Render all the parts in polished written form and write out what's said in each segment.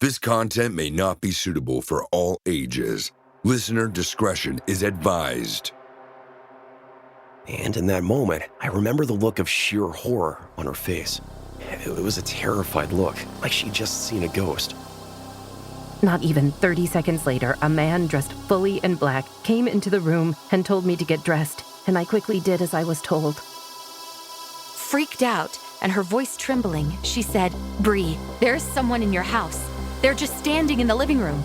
This content may not be suitable for all ages. Listener discretion is advised. And in that moment, I remember the look of sheer horror on her face. It was a terrified look, like she'd just seen a ghost. Not even 30 seconds later, a man dressed fully in black came into the room and told me to get dressed, and I quickly did as I was told. Freaked out, and her voice trembling, she said, "Bree, there's someone in your house. They're just standing in the living room."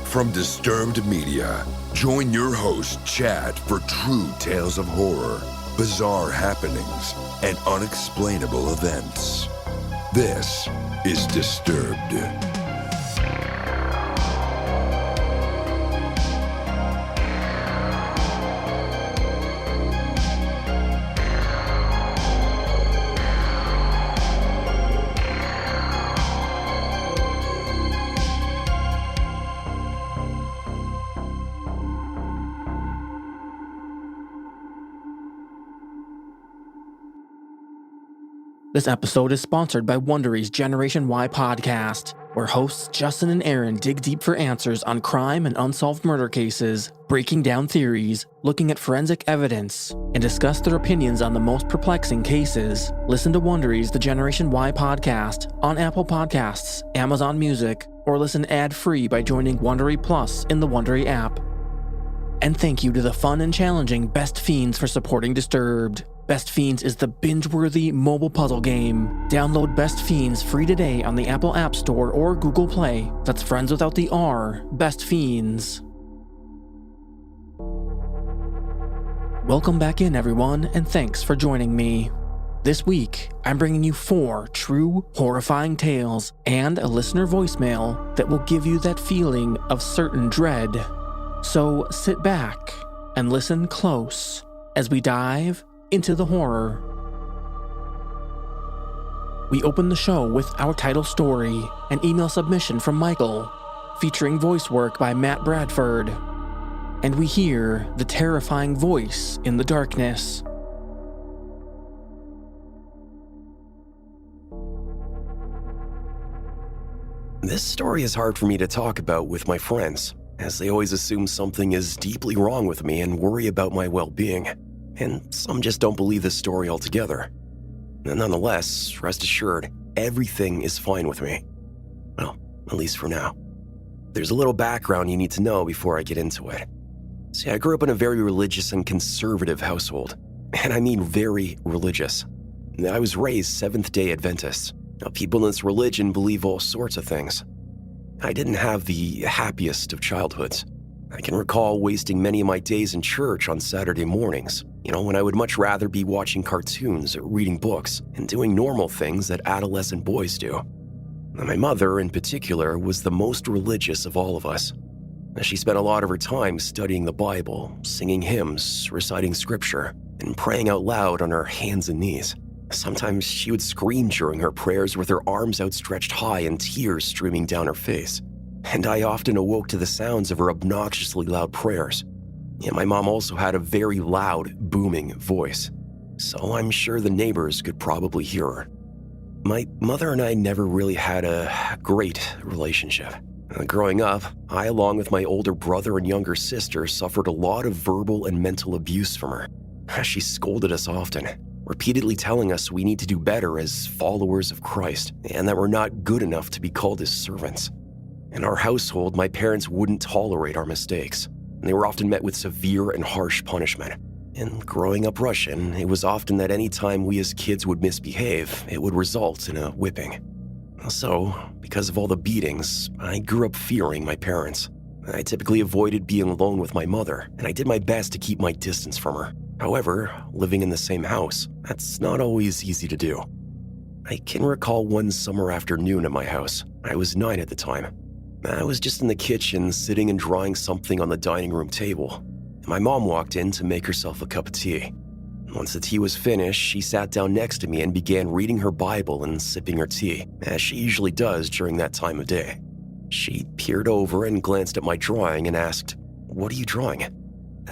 From Disturbed Media, join your host, Chad, for true tales of horror, bizarre happenings, and unexplainable events. This is Disturbed. This episode is sponsored by Wondery's Generation Y podcast, where hosts Justin and Aaron dig deep for answers on crime and unsolved murder cases, breaking down theories, looking at forensic evidence, and discuss their opinions on the most perplexing cases. Listen to Wondery's The Generation Y podcast on Apple Podcasts, Amazon Music, or listen ad-free by joining Wondery Plus in the Wondery app. And thank you to the fun and challenging Best Fiends for supporting Disturbed. Best Fiends is the binge-worthy mobile puzzle game. Download Best Fiends free today on the Apple App Store or Google Play. That's friends without the R, Best Fiends. Welcome back in, everyone, and thanks for joining me. This week, I'm bringing you 4 true, horrifying tales and a listener voicemail that will give you that feeling of certain dread. So sit back and listen close as we dive into the horror. We open the show with our title story, an email submission from Michael, featuring voice work by Matt Bradford, and we hear the terrifying voice in the darkness. This story is hard for me to talk about with my friends, as they always assume something is deeply wrong with me and worry about my well-being. And some just don't believe this story altogether. And nonetheless, rest assured, everything is fine with me. Well, at least for now. There's a little background you need to know before I get into it. See, I grew up in a very religious and conservative household. And I mean very religious. I was raised Seventh-day Adventist. Now, people in this religion believe all sorts of things. I didn't have the happiest of childhoods. I can recall wasting many of my days in church on Saturday mornings, when I would much rather be watching cartoons, reading books, and doing normal things that adolescent boys do. And my mother, in particular, was the most religious of all of us. She spent a lot of her time studying the Bible, singing hymns, reciting scripture, and praying out loud on her hands and knees. Sometimes she would scream during her prayers with her arms outstretched high and tears streaming down her face. And I often awoke to the sounds of her obnoxiously loud prayers. And my mom also had a very loud, booming voice, so I'm sure the neighbors could probably hear her. My mother and I never really had a great relationship. Growing up, I, along with my older brother and younger sister, suffered a lot of verbal and mental abuse from her. She scolded us often, repeatedly telling us we need to do better as followers of Christ, and that we're not good enough to be called his servants. In our household, my parents wouldn't tolerate our mistakes, and they were often met with severe and harsh punishment. And growing up Russian, it was often that any time we as kids would misbehave, it would result in a whipping. So, because of all the beatings, I grew up fearing my parents. I typically avoided being alone with my mother, and I did my best to keep my distance from her. However, living in the same house, that's not always easy to do. I can recall one summer afternoon at my house. I was 9 at the time. I was just in the kitchen, sitting and drawing something on the dining room table. And my mom walked in to make herself a cup of tea. Once the tea was finished, she sat down next to me and began reading her Bible and sipping her tea, as she usually does during that time of day. She peered over and glanced at my drawing and asked, "What are you drawing?"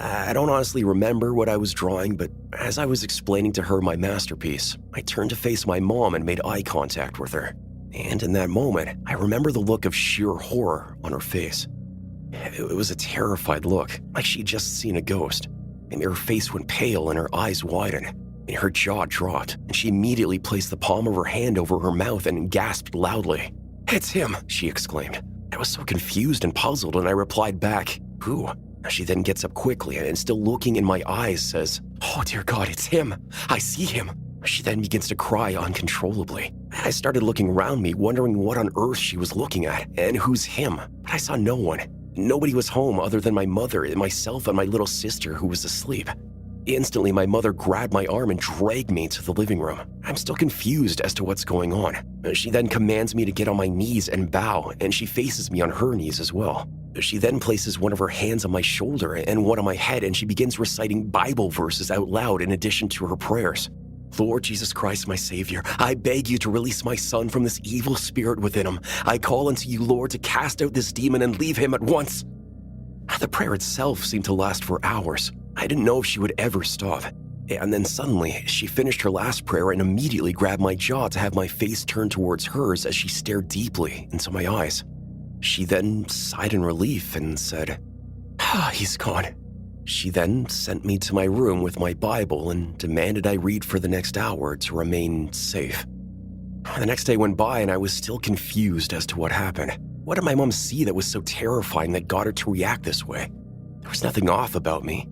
I don't honestly remember what I was drawing, but as I was explaining to her my masterpiece, I turned to face my mom and made eye contact with her. And in that moment, I remember the look of sheer horror on her face. It was a terrified look, like she'd just seen a ghost. And her face went pale and her eyes widened, and her jaw dropped, and she immediately placed the palm of her hand over her mouth and gasped loudly. "It's him!" she exclaimed. I was so confused and puzzled, and I replied back, "Who?" She then gets up quickly and still looking in my eyes says, "Oh dear God, it's him! I see him!" She then begins to cry uncontrollably. I started looking around me, wondering what on earth she was looking at and who's him, but I saw no one. Nobody was home other than my mother, myself, and my little sister who was asleep. Instantly, my mother grabbed my arm and dragged me to the living room. I'm still confused as to what's going on. She then commands me to get on my knees and bow, and she faces me on her knees as well. She then places one of her hands on my shoulder and one on my head, and she begins reciting Bible verses out loud in addition to her prayers. "Lord Jesus Christ, my Savior, I beg you to release my son from this evil spirit within him. I call unto you, Lord, to cast out this demon and leave him at once." The prayer itself seemed to last for hours. I didn't know if she would ever stop. And then suddenly, she finished her last prayer and immediately grabbed my jaw to have my face turned towards hers as she stared deeply into my eyes. She then sighed in relief and said, "He's gone." She then sent me to my room with my Bible and demanded I read for the next hour to remain safe. The next day went by and I was still confused as to what happened. What did my mom see that was so terrifying that got her to react this way? There was nothing off about me.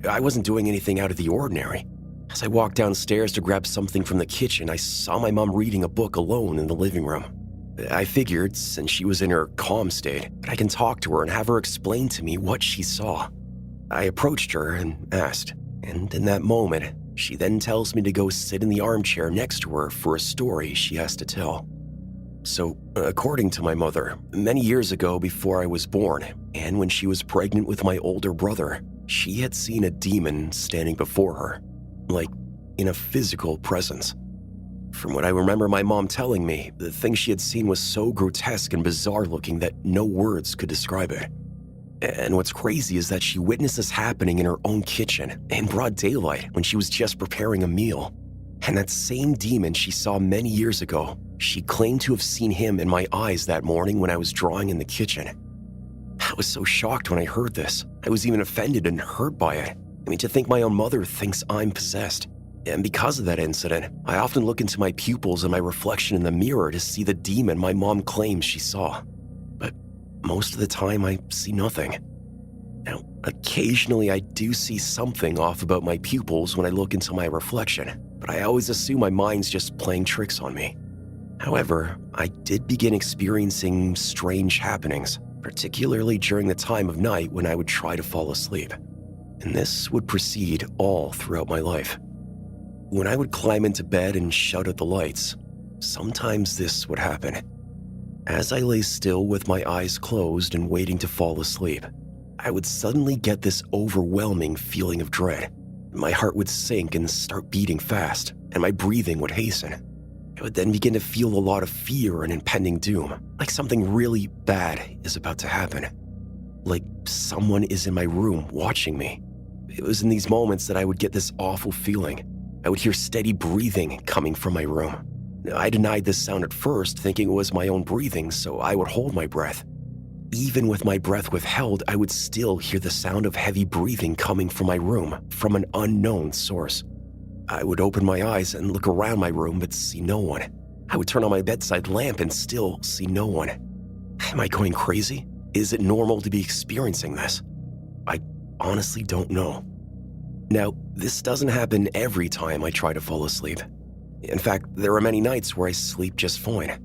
I wasn't doing anything out of the ordinary. As I walked downstairs to grab something from the kitchen, I saw my mom reading a book alone in the living room. I figured, since she was in her calm state, that I can talk to her and have her explain to me what she saw. I approached her and asked, and in that moment, she then tells me to go sit in the armchair next to her for a story she has to tell. So, according to my mother, many years ago before I was born, and when she was pregnant with my older brother, she had seen a demon standing before her, like in a physical presence. From what I remember my mom telling me, the thing she had seen was so grotesque and bizarre looking that no words could describe it. And what's crazy is that she witnessed this happening in her own kitchen in broad daylight when she was just preparing a meal. And that same demon she saw many years ago, she claimed to have seen him in my eyes that morning when I was drawing in the kitchen. I was so shocked when I heard this. I was even offended and hurt by it. To think my own mother thinks I'm possessed. And because of that incident, I often look into my pupils and my reflection in the mirror to see the demon my mom claims she saw. But most of the time, I see nothing. Now, occasionally I do see something off about my pupils when I look into my reflection, but I always assume my mind's just playing tricks on me. However, I did begin experiencing strange happenings, particularly during the time of night when I would try to fall asleep. And this would proceed all throughout my life. When I would climb into bed and shut out the lights, sometimes this would happen. As I lay still with my eyes closed and waiting to fall asleep, I would suddenly get this overwhelming feeling of dread. My heart would sink and start beating fast, and my breathing would hasten. I would then begin to feel a lot of fear and impending doom, like something really bad is about to happen. Like someone is in my room watching me. It was in these moments that I would get this awful feeling. I would hear steady breathing coming from my room. I denied this sound at first, thinking it was my own breathing, so I would hold my breath. Even with my breath withheld, I would still hear the sound of heavy breathing coming from my room, from an unknown source. I would open my eyes and look around my room but see no one. I would turn on my bedside lamp and still see no one. Am I going crazy? Is it normal to be experiencing this? I honestly don't know. Now, this doesn't happen every time I try to fall asleep. In fact, there are many nights where I sleep just fine.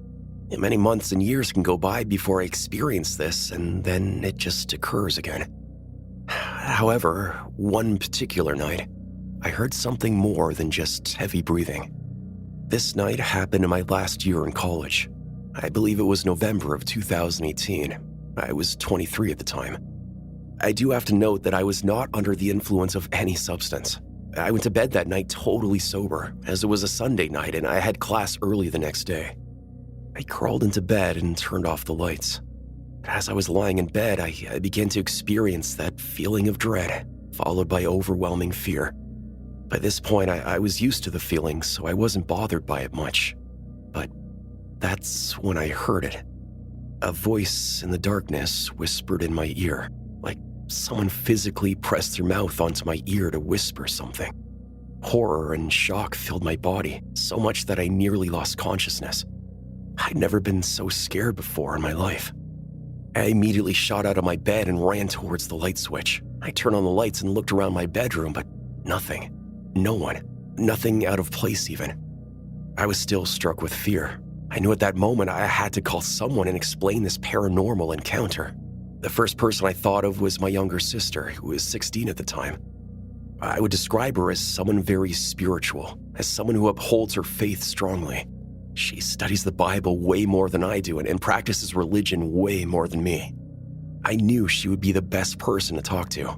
Many months and years can go by before I experience this, and then it just occurs again. However, one particular night, I heard something more than just heavy breathing. This night happened in my last year in college. I believe it was November of 2018. I was 23 at the time. I do have to note that I was not under the influence of any substance. I went to bed that night totally sober, as it was a Sunday night and I had class early the next day. I crawled into bed and turned off the lights. As I was lying in bed, I began to experience that feeling of dread, followed by overwhelming fear. By this point, I was used to the feeling, so I wasn't bothered by it much. But That's when I heard it. A voice in the darkness whispered in my ear, like someone physically pressed their mouth onto my ear to whisper something. Horror and shock filled my body, so much that I nearly lost consciousness. I'd never been so scared before in my life. I immediately shot out of my bed and ran towards the light switch. I turned on the lights and looked around my bedroom, but nothing. No one. Nothing out of place even. I was still struck with fear. I knew at that moment I had to call someone and explain this paranormal encounter. The first person I thought of was my younger sister, who was 16 at the time. I would describe her as someone very spiritual, as someone who upholds her faith strongly. She studies the Bible way more than I do and practices religion way more than me. I knew she would be the best person to talk to.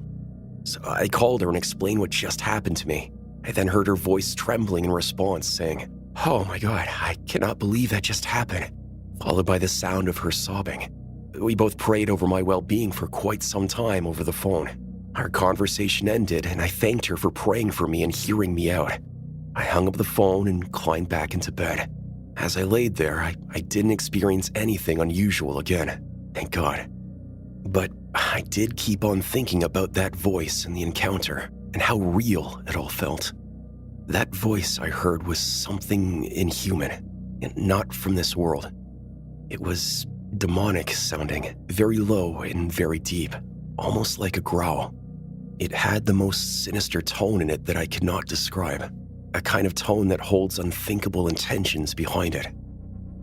So I called her and explained what just happened to me. I then heard her voice trembling in response, saying, "Oh my God, I cannot believe that just happened," followed by the sound of her sobbing. We both prayed over my well-being for quite some time over the phone. Our conversation ended, and I thanked her for praying for me and hearing me out. I hung up the phone and climbed back into bed. As I laid there, I didn't experience anything unusual again, thank God. But I did keep on thinking about that voice and the encounter, and how real it all felt. That voice I heard was something inhuman, and not from this world. It was demonic sounding, very low and very deep, almost like a growl. It had the most sinister tone in it that I could not describe, a kind of tone that holds unthinkable intentions behind it.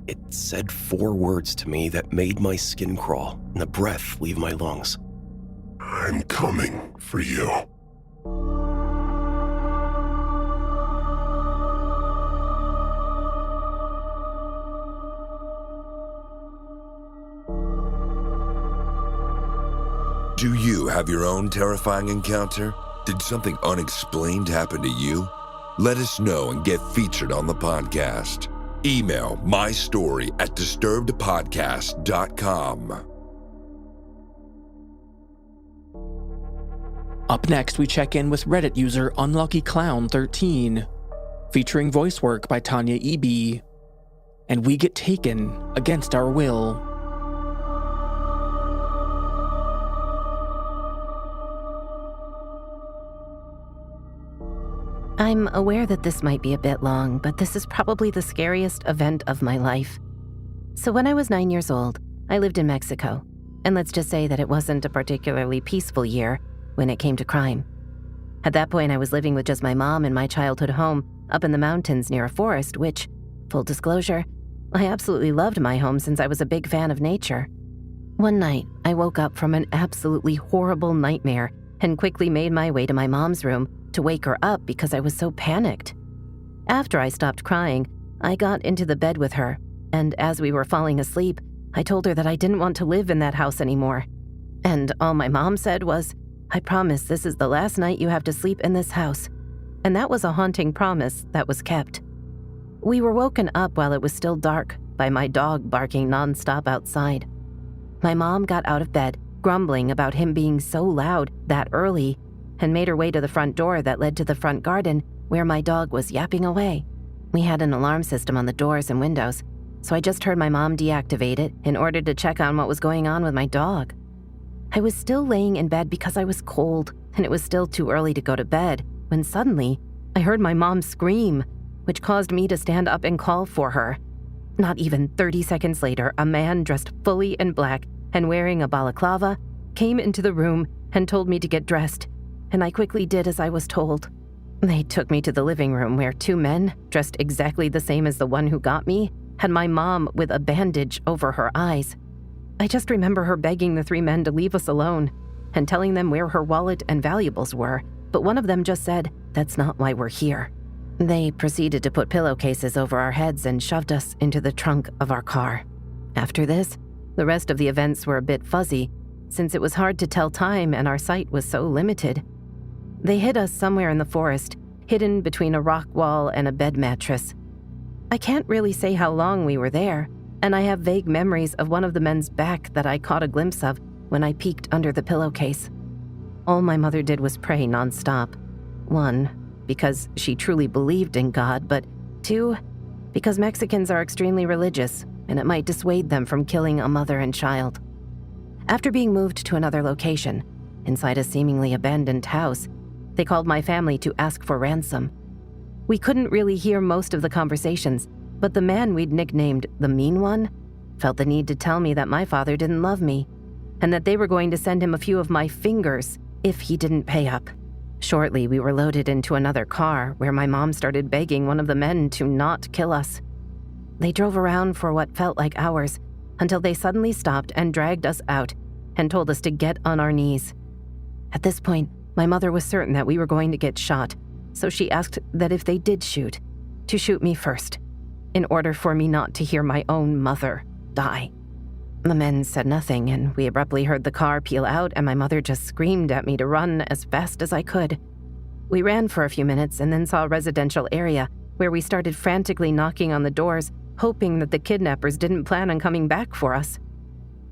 It said 4 words to me that made my skin crawl and the breath leave my lungs. I'm coming for you. Do you have your own terrifying encounter? Did something unexplained happen to you? Let us know and get featured on the podcast. Email mystory@disturbedpodcast.com. Up next, we check in with Reddit user UnluckyClown13, featuring voice work by Tanya Eby, and we get taken against our will. I'm aware that this might be a bit long, but this is probably the scariest event of my life. So when I was 9 years old, I lived in Mexico, and let's just say that it wasn't a particularly peaceful year when it came to crime. At that point, I was living with just my mom in my childhood home up in the mountains near a forest, which, full disclosure, I absolutely loved my home since I was a big fan of nature. One night, I woke up from an absolutely horrible nightmare and quickly made my way to my mom's room to wake her up because I was so panicked. After I stopped crying, I got into the bed with her, and as we were falling asleep, I told her that I didn't want to live in that house anymore. And all my mom said was, "I promise this is the last night you have to sleep in this house." And that was a haunting promise that was kept. We were woken up while it was still dark by my dog barking nonstop outside. My mom got out of bed, grumbling about him being so loud that early, and made her way to the front door that led to the front garden where my dog was yapping away. We had an alarm system on the doors and windows, so I just heard my mom deactivate it in order to check on what was going on with my dog. I was still laying in bed because I was cold, and it was still too early to go to bed, when suddenly I heard my mom scream, which caused me to stand up and call for her. Not even 30 seconds later, a man dressed fully in black and wearing a balaclava came into the room and told me to get dressed, and I quickly did as I was told. They took me to the living room where 2 men, dressed exactly the same as the one who got me, had my mom with a bandage over her eyes. I just remember her begging the 3 men to leave us alone and telling them where her wallet and valuables were, but one of them just said, "That's not why we're here." They proceeded to put pillowcases over our heads and shoved us into the trunk of our car. After this, the rest of the events were a bit fuzzy, since it was hard to tell time and our sight was so limited. They hid us somewhere in the forest, hidden between a rock wall and a bed mattress. I can't really say how long we were there, and I have vague memories of one of the men's back that I caught a glimpse of when I peeked under the pillowcase. All my mother did was pray nonstop. 1, because she truly believed in God, but 2, because Mexicans are extremely religious, and it might dissuade them from killing a mother and child. After being moved to another location, inside a seemingly abandoned house, they called my family to ask for ransom. We couldn't really hear most of the conversations, but the man we'd nicknamed the Mean One felt the need to tell me that my father didn't love me, and that they were going to send him a few of my fingers if he didn't pay up. Shortly, we were loaded into another car where my mom started begging one of the men to not kill us. They drove around for what felt like hours until they suddenly stopped and dragged us out and told us to get on our knees. At this point, my mother was certain that we were going to get shot, so she asked that if they did shoot, to shoot me first, in order for me not to hear my own mother die. The men said nothing, and we abruptly heard the car peel out, and my mother just screamed at me to run as fast as I could. We ran for a few minutes and then saw a residential area where we started frantically knocking on the doors, hoping that the kidnappers didn't plan on coming back for us.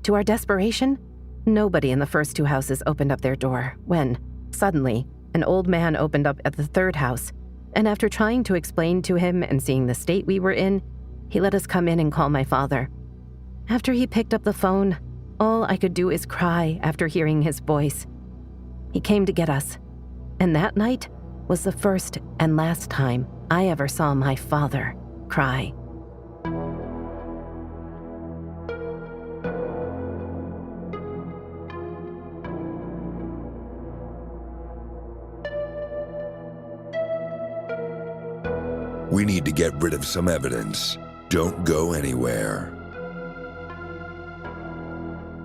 To our desperation, nobody in the first two houses opened up their door when, suddenly, an old man opened up at the third house, and after trying to explain to him and seeing the state we were in, he let us come in and call my father. After he picked up the phone, all I could do is cry after hearing his voice. He came to get us, and that night was the first and last time I ever saw my father cry. We need to get rid of some evidence. Don't go anywhere.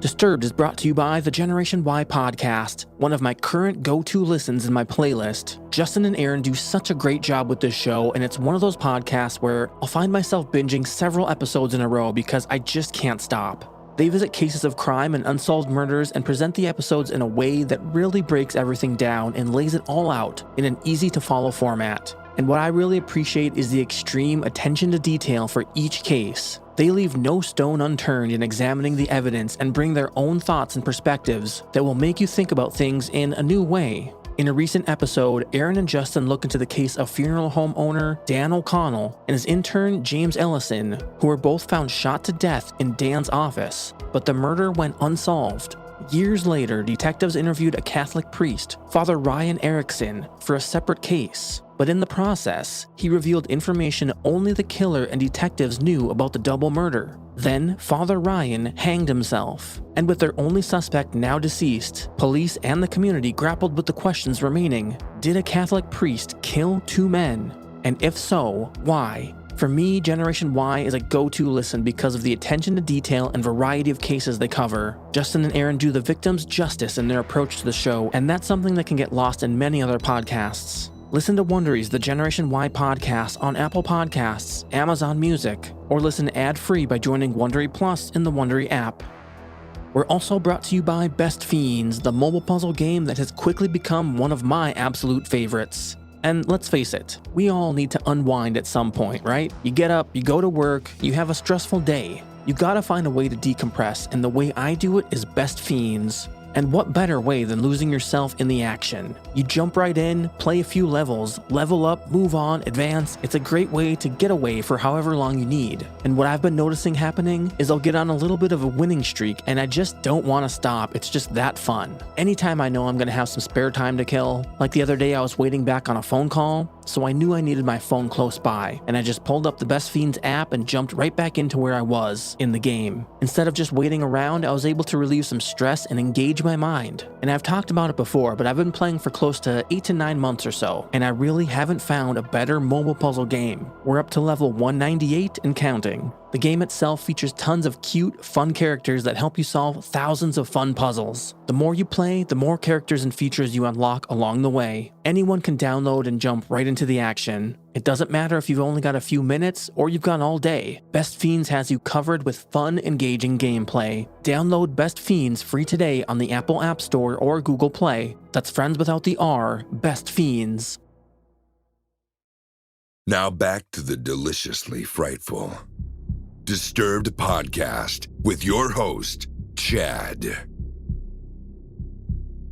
Disturbed is brought to you by the Generation Y podcast, one of my current go-to listens in my playlist. Justin and Aaron do such a great job with this show, and it's one of those podcasts where I'll find myself binging several episodes in a row because I just can't stop. They visit cases of crime and unsolved murders and present the episodes in a way that really breaks everything down and lays it all out in an easy-to-follow format. And what I really appreciate is the extreme attention to detail for each case. They leave no stone unturned in examining the evidence and bring their own thoughts and perspectives that will make you think about things in a new way. In a recent episode, Aaron and Justin look into the case of funeral home owner Dan O'Connell and his intern James Ellison, who were both found shot to death in Dan's office, but the murder went unsolved. Years later, detectives interviewed a Catholic priest, Father Ryan Erickson, for a separate case. But in the process, he revealed information only the killer and detectives knew about the double murder. Then, Father Ryan hanged himself. And with their only suspect now deceased, police and the community grappled with the questions remaining. Did a Catholic priest kill two men? And if so, why? For me, Generation Y is a go-to listen because of the attention to detail and variety of cases they cover. Justin and Aaron do the victims justice in their approach to the show, and that's something that can get lost in many other podcasts. Listen to Wondery's The Generation Y podcast on Apple Podcasts, Amazon Music, or listen ad-free by joining Wondery Plus in the Wondery app. We're also brought to you by Best Fiends, the mobile puzzle game that has quickly become one of my absolute favorites. And let's face it, we all need to unwind at some point, right? You get up, you go to work, you have a stressful day. You gotta find a way to decompress, and the way I do it is Best Fiends. And what better way than losing yourself in the action? You jump right in, play a few levels, level up, move on, advance. It's a great way to get away for however long you need. And what I've been noticing happening is I'll get on a little bit of a winning streak and I just don't want to stop. It's just that fun. Anytime I know I'm going to have some spare time to kill, like the other day I was waiting back on a phone call, so I knew I needed my phone close by, and I just pulled up the Best Fiends app and jumped right back into where I was in the game. Instead of just waiting around, I was able to relieve some stress and engage my mind. And I've talked about it before, but I've been playing for close to 8 to 9 months or so, and I really haven't found a better mobile puzzle game. We're up to level 198 and counting. The game itself features tons of cute, fun characters that help you solve thousands of fun puzzles. The more you play, the more characters and features you unlock along the way. Anyone can download and jump right into the action. It doesn't matter if you've only got a few minutes or you've got all day. Best Fiends has you covered with fun, engaging gameplay. Download Best Fiends free today on the Apple App Store or Google Play. That's friends without the R, Best Fiends. Now back to the deliciously frightful Disturbed podcast with your host, Chad.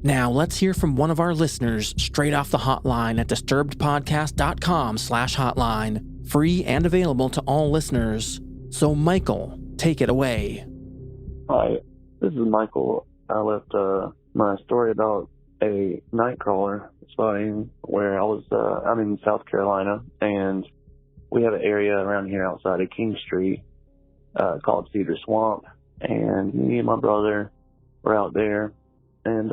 Now let's hear from one of our listeners straight off the hotline at disturbedpodcast.com/hotline. free and available to all listeners. So Michael, take it away. Hi, this is Michael. I left my story about a nightcrawler spotting where I'm in South Carolina, and we have an area around here outside of King Street called Cedar Swamp, and me and my brother were out there, and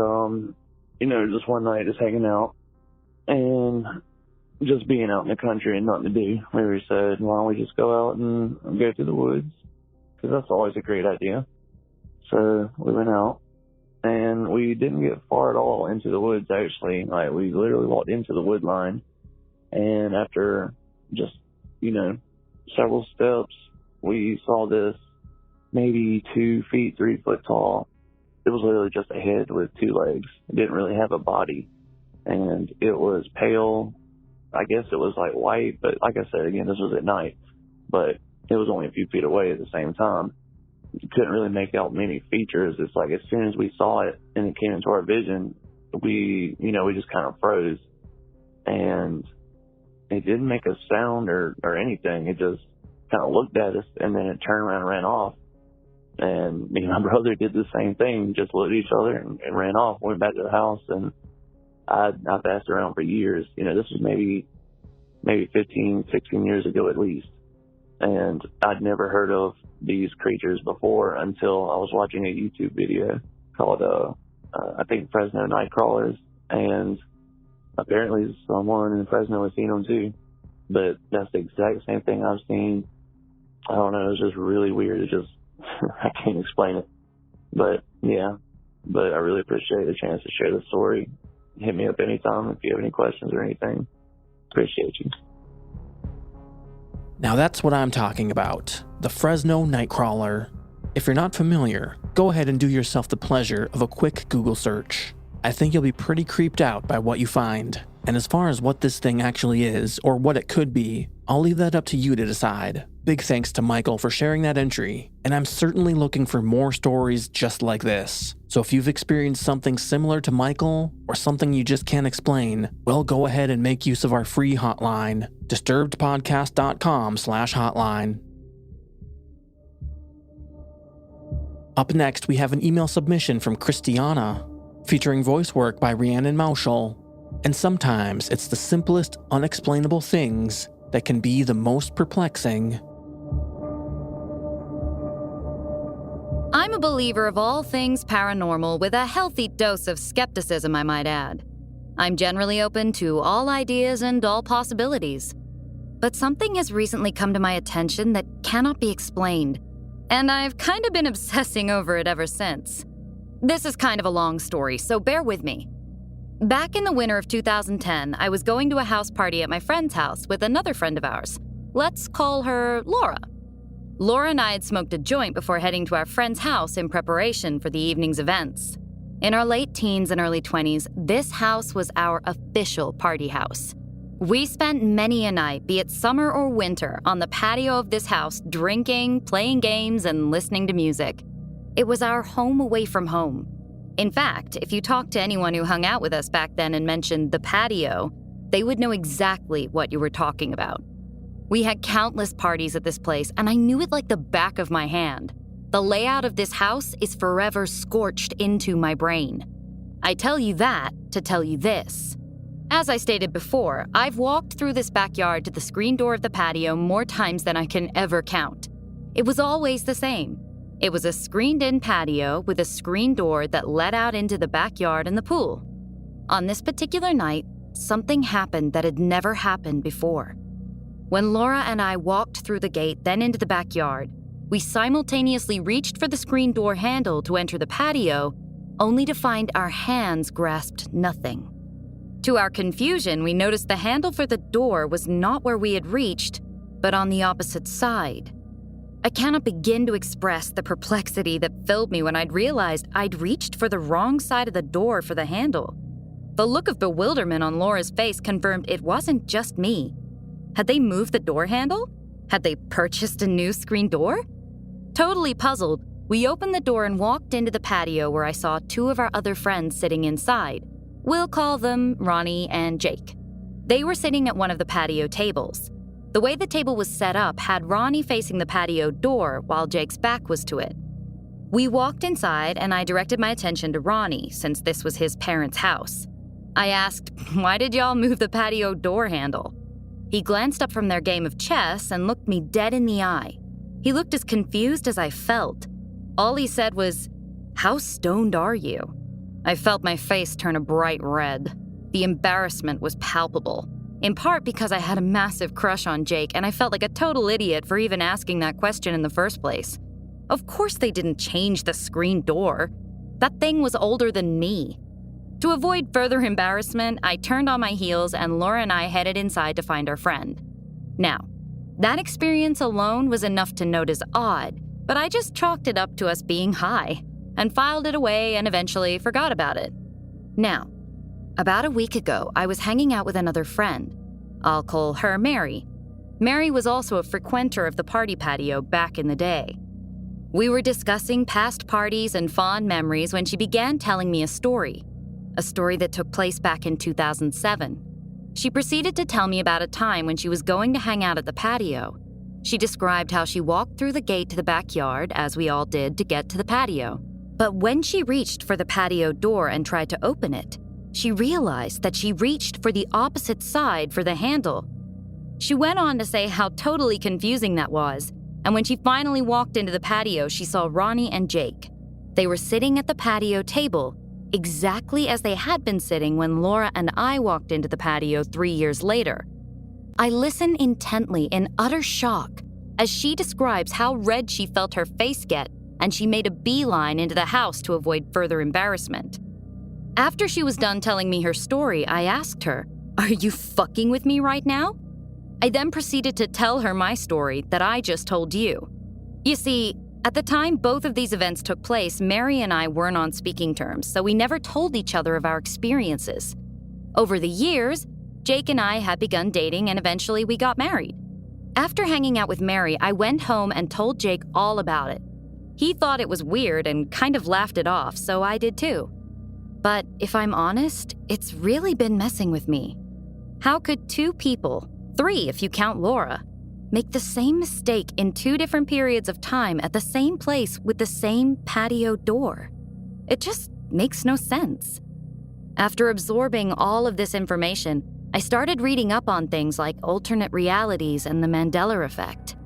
just one night just hanging out and just being out in the country and nothing to do. We said, why don't we just go out and go through the woods, because that's always a great idea. So we went out, and we didn't get far at all into the woods, actually. Like, we literally walked into the wood line, and after just, several steps, we saw this maybe 2 feet, 3 foot tall. It was literally just a head with 2 legs. It didn't really have a body, and it was pale. I guess it was like white, but like I said, again, this was at night, but it was only a few feet away at the same time. You couldn't really make out many features. It's like as soon as we saw it and it came into our vision, we just kind of froze, and it didn't make a sound or anything. It just kind of looked at us, and then it turned around and ran off. And me and my brother did the same thing, just looked at each other and ran off. Went back to the house, and I've asked around for years. This was maybe 15, 16 years ago at least. And I'd never heard of these creatures before until I was watching a YouTube video called, I think, Fresno Nightcrawlers. And apparently someone in Fresno has seen them too. But that's the exact same thing I've seen. I don't know, it's just really weird. It just, I can't explain it. But yeah, but I really appreciate the chance to share the story. Hit me up anytime if you have any questions or anything. Appreciate you. Now that's what I'm talking about, the Fresno Nightcrawler. If you're not familiar, go ahead and do yourself the pleasure of a quick Google search. I think you'll be pretty creeped out by what you find. And as far as what this thing actually is, or what it could be, I'll leave that up to you to decide. Big thanks to Michael for sharing that entry, and I'm certainly looking for more stories just like this. So if you've experienced something similar to Michael, or something you just can't explain, well, go ahead and make use of our free hotline, disturbedpodcast.com/hotline. Up next, we have an email submission from Christiana, featuring voice work by Rhiannon Moushall. And sometimes it's the simplest, unexplainable things that can be the most perplexing. I'm a believer of all things paranormal with a healthy dose of skepticism, I might add. I'm generally open to all ideas and all possibilities. But something has recently come to my attention that cannot be explained, and I've kind of been obsessing over it ever since. This is kind of a long story, so bear with me. Back in the winter of 2010, I was going to a house party at my friend's house with another friend of ours. Let's call her Laura. Laura and I had smoked a joint before heading to our friend's house in preparation for the evening's events. In our late teens and early 20s, this house was our official party house. We spent many a night, be it summer or winter, on the patio of this house, drinking, playing games, and listening to music. It was our home away from home. In fact, if you talked to anyone who hung out with us back then and mentioned the patio, they would know exactly what you were talking about. We had countless parties at this place, and I knew it like the back of my hand. The layout of this house is forever scorched into my brain. I tell you that to tell you this. As I stated before, I've walked through this backyard to the screen door of the patio more times than I can ever count. It was always the same. It was a screened-in patio with a screen door that led out into the backyard and the pool. On this particular night, something happened that had never happened before. When Laura and I walked through the gate, then into the backyard, we simultaneously reached for the screen door handle to enter the patio, only to find our hands grasped nothing. To our confusion, we noticed the handle for the door was not where we had reached, but on the opposite side. I cannot begin to express the perplexity that filled me when I'd realized I'd reached for the wrong side of the door for the handle. The look of bewilderment on Laura's face confirmed it wasn't just me. Had they moved the door handle? Had they purchased a new screen door? Totally puzzled, we opened the door and walked into the patio where I saw two of our other friends sitting inside. We'll call them Ronnie and Jake. They were sitting at one of the patio tables. The way the table was set up had Ronnie facing the patio door while Jake's back was to it. We walked inside and I directed my attention to Ronnie since this was his parents' house. I asked, "Why did y'all move the patio door handle?" He glanced up from their game of chess and looked me dead in the eye. He looked as confused as I felt. All he said was, "How stoned are you?" I felt my face turn a bright red. The embarrassment was palpable, in part because I had a massive crush on Jake and I felt like a total idiot for even asking that question in the first place. Of course they didn't change the screen door. That thing was older than me. To avoid further embarrassment, I turned on my heels and Laura and I headed inside to find our friend. Now, that experience alone was enough to note as odd, but I just chalked it up to us being high and filed it away and eventually forgot about it. Now, about a week ago, I was hanging out with another friend. I'll call her Mary. Mary was also a frequenter of the party patio back in the day. We were discussing past parties and fond memories when she began telling me a story that took place back in 2007. She proceeded to tell me about a time when she was going to hang out at the patio. She described how she walked through the gate to the backyard, as we all did, to get to the patio. But when she reached for the patio door and tried to open it, she realized that she reached for the opposite side for the handle. She went on to say how totally confusing that was, and when she finally walked into the patio, she saw Ronnie and Jake. They were sitting at the patio table, exactly as they had been sitting when Laura and I walked into the patio 3 years later. I listened intently in utter shock as she describes how red she felt her face get, and she made a beeline into the house to avoid further embarrassment. After she was done telling me her story, I asked her, "Are you fucking with me right now?" I then proceeded to tell her my story that I just told you. You see, at the time both of these events took place, Mary and I weren't on speaking terms, so we never told each other of our experiences. Over the years, Jake and I had begun dating and eventually we got married. After hanging out with Mary, I went home and told Jake all about it. He thought it was weird and kind of laughed it off, so I did too. But if I'm honest, it's really been messing with me. How could two people, 3 if you count Laura, make the same mistake in 2 different periods of time at the same place with the same patio door? It just makes no sense. After absorbing all of this information, I started reading up on things like alternate realities and the Mandela effect.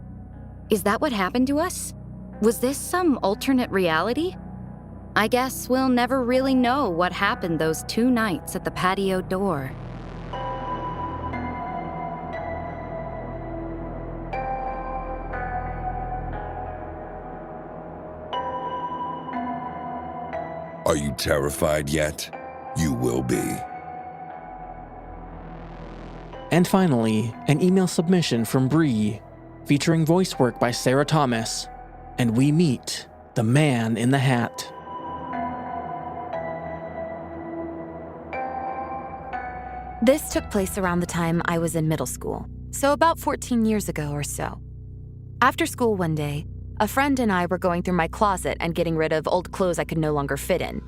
Is that what happened to us? Was this some alternate reality? I guess we'll never really know what happened those 2 nights at the patio door. Are you terrified yet? You will be. And finally, an email submission from Bree, featuring voice work by Sarah Thomas, and we meet the man in the hat. This took place around the time I was in middle school, so about 14 years ago or so. After school one day, a friend and I were going through my closet and getting rid of old clothes I could no longer fit in,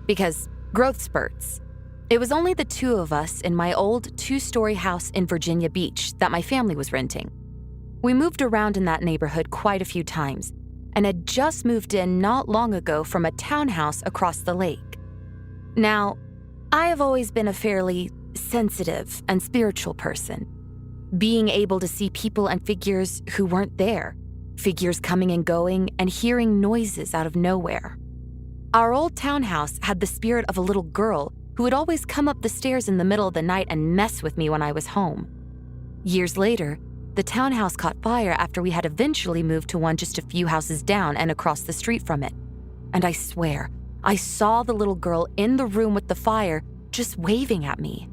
because growth spurts. It was only the 2 of us in my old 2-story house in Virginia Beach that my family was renting. We moved around in that neighborhood quite a few times, and had just moved in not long ago from a townhouse across the lake. Now, I have always been a fairly sensitive and spiritual person, being able to see people and figures who weren't there, figures coming and going, and hearing noises out of nowhere. Our old townhouse had the spirit of a little girl who would always come up the stairs in the middle of the night and mess with me when I was home. Years later, the townhouse caught fire after we had eventually moved to one just a few houses down and across the street from it. And I swear, I saw the little girl in the room with the fire just waving at me.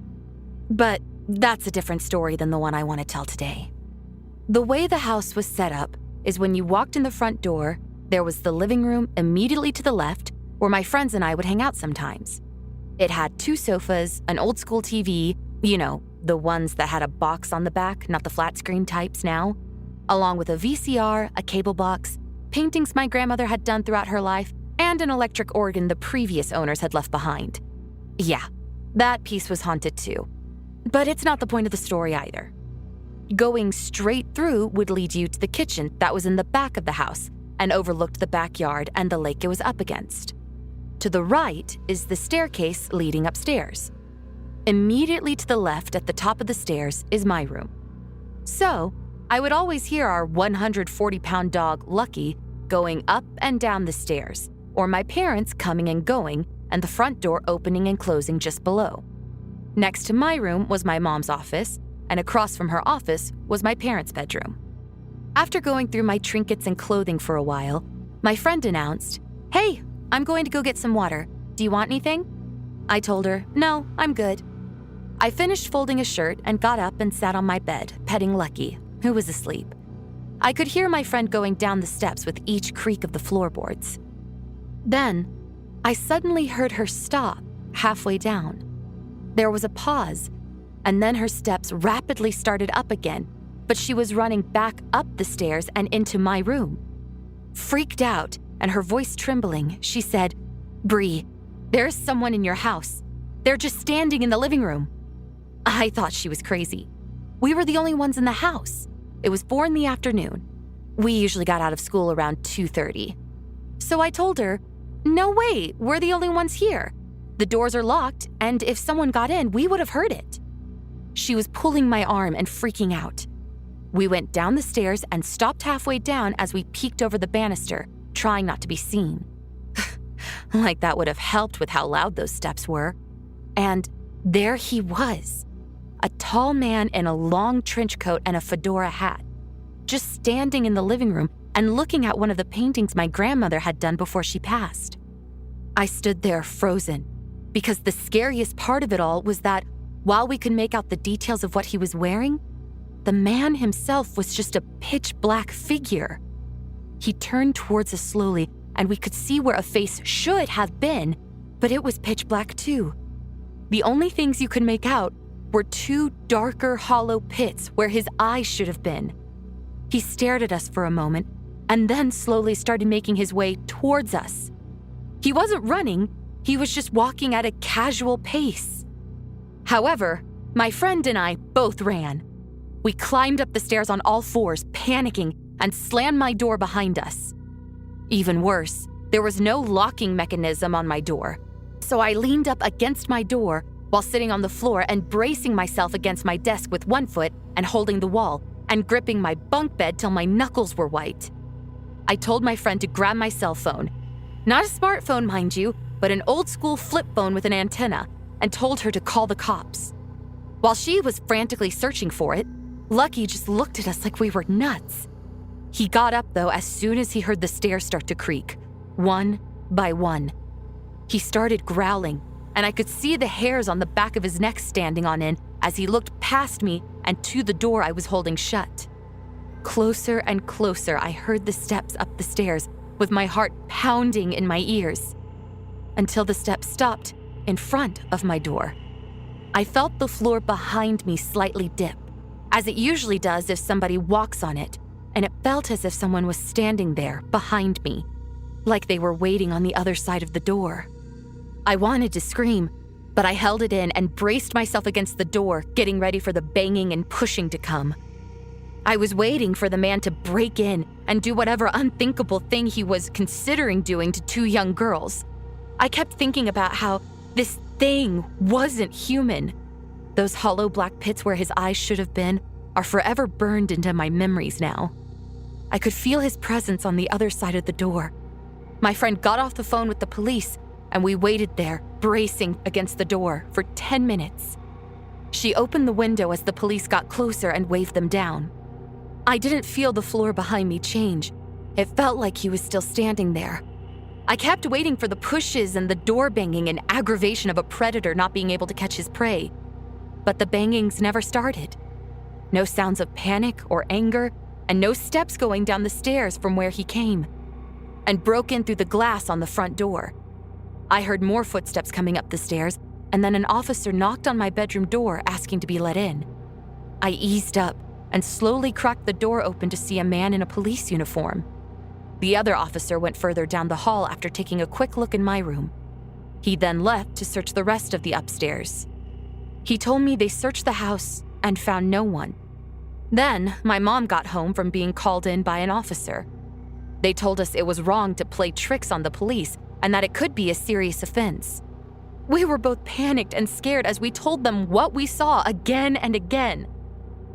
But that's a different story than the one I want to tell today. The way the house was set up is when you walked in the front door, there was the living room immediately to the left, where my friends and I would hang out sometimes. It had 2 sofas, an old school TV, you know, the ones that had a box on the back, not the flat screen types now, along with a VCR, a cable box, paintings my grandmother had done throughout her life, and an electric organ the previous owners had left behind. Yeah, that piece was haunted too. But it's not the point of the story either. Going straight through would lead you to the kitchen that was in the back of the house and overlooked the backyard and the lake it was up against. To the right is the staircase leading upstairs. Immediately to the left at the top of the stairs is my room. So, I would always hear our 140-pound dog, Lucky, going up and down the stairs, or my parents coming and going, and the front door opening and closing just below. Next to my room was my mom's office, and across from her office was my parents' bedroom. After going through my trinkets and clothing for a while, my friend announced, "Hey, I'm going to go get some water. Do you want anything?" I told her, "No, I'm good." I finished folding a shirt and got up and sat on my bed, petting Lucky, who was asleep. I could hear my friend going down the steps with each creak of the floorboards. Then, I suddenly heard her stop halfway down. There was a pause, and then her steps rapidly started up again, but she was running back up the stairs and into my room. Freaked out, and her voice trembling, she said, "Bree, there's someone in your house. They're just standing in the living room." I thought she was crazy. We were the only ones in the house. It was 4 p.m. We usually got out of school around 2:30. So I told her, "No way, we're the only ones here. The doors are locked, and if someone got in, we would have heard it." She was pulling my arm and freaking out. We went down the stairs and stopped halfway down as we peeked over the banister, trying not to be seen. Like that would have helped with how loud those steps were. And there he was, a tall man in a long trench coat and a fedora hat, just standing in the living room and looking at one of the paintings my grandmother had done before she passed. I stood there frozen, because the scariest part of it all was that while we could make out the details of what he was wearing, the man himself was just a pitch-black figure. He turned towards us slowly, and we could see where a face should have been, but it was pitch black too. The only things you could make out were 2 darker, hollow pits where his eyes should have been. He stared at us for a moment, and then slowly started making his way towards us. He wasn't running, he was just walking at a casual pace. However, my friend and I both ran. We climbed up the stairs on all 4s, panicking, and slammed my door behind us. Even worse, there was no locking mechanism on my door, so I leaned up against my door while sitting on the floor and bracing myself against my desk with one foot and holding the wall and gripping my bunk bed till my knuckles were white. I told my friend to grab my cell phone. Not a smartphone, mind you, but an old-school flip phone with an antenna, and told her to call the cops. While she was frantically searching for it, Lucky just looked at us like we were nuts. He got up, though, as soon as he heard the stairs start to creak, one by one. He started growling, and I could see the hairs on the back of his neck standing on end as he looked past me and to the door I was holding shut. Closer and closer, I heard the steps up the stairs, with my heart pounding in my ears, until the steps stopped in front of my door. I felt the floor behind me slightly dip, as it usually does if somebody walks on it, and it felt as if someone was standing there behind me, like they were waiting on the other side of the door. I wanted to scream, but I held it in and braced myself against the door, getting ready for the banging and pushing to come. I was waiting for the man to break in and do whatever unthinkable thing he was considering doing to 2 young girls. I kept thinking about how this thing wasn't human. Those hollow black pits where his eyes should have been are forever burned into my memories now. I could feel his presence on the other side of the door. My friend got off the phone with the police, and we waited there, bracing against the door, for 10 minutes. She opened the window as the police got closer and waved them down. I didn't feel the floor behind me change. It felt like he was still standing there. I kept waiting for the pushes and the door banging and aggravation of a predator not being able to catch his prey. But the bangings never started. No sounds of panic or anger, and no steps going down the stairs from where he came, and broke in through the glass on the front door. I heard more footsteps coming up the stairs, and then an officer knocked on my bedroom door asking to be let in. I eased up and slowly cracked the door open to see a man in a police uniform. The other officer went further down the hall after taking a quick look in my room. He then left to search the rest of the upstairs. He told me they searched the house and found no one. Then, my mom got home from being called in by an officer. They told us it was wrong to play tricks on the police and that it could be a serious offense. We were both panicked and scared as we told them what we saw again and again.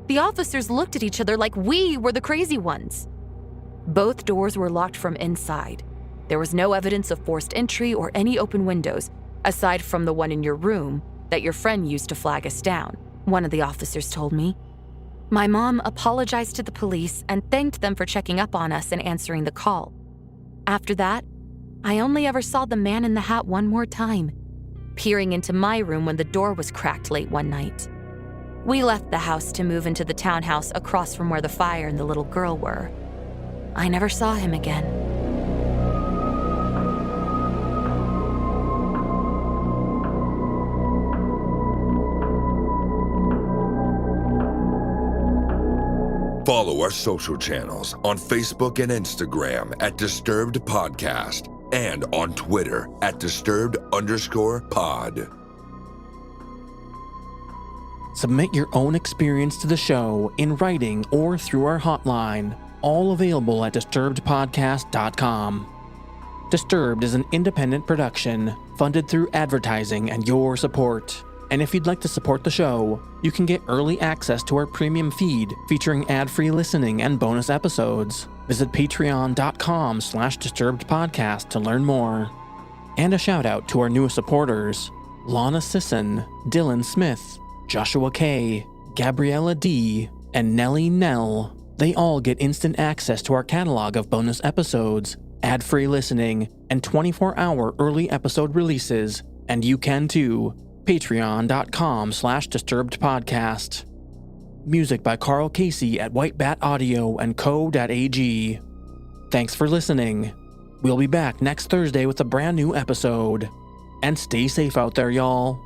The officers looked at each other like we were the crazy ones. Both doors were locked from inside. There was no evidence of forced entry or any open windows, aside from the one in your room that your friend used to flag us down, one of the officers told me. My mom apologized to the police and thanked them for checking up on us and answering the call. After that, I only ever saw the man in the hat one more time, peering into my room when the door was cracked late one night. We left the house to move into the townhouse across from where the fire and the little girl were. I never saw him again. Follow our social channels on Facebook and Instagram at Disturbed Podcast and on Twitter at Disturbed_pod. Submit your own experience to the show in writing or through our hotline, all available at disturbedpodcast.com. Disturbed is an independent production funded through advertising and your support. And if you'd like to support the show, you can get early access to our premium feed featuring ad-free listening and bonus episodes. Visit patreon.com/disturbedpodcast to learn more. And a shout out to our newest supporters, Lana Sisson, Dylan Smith, Joshua K., Gabriella D., and Nellie Nell. They all get instant access to our catalog of bonus episodes, ad-free listening, and 24-hour early episode releases. And you can too. Patreon.com/disturbedpodcast. Music by Carl Casey at White Bat Audio and Co.ag. Thanks for listening. We'll be back next Thursday with a brand new episode. And stay safe out there, y'all.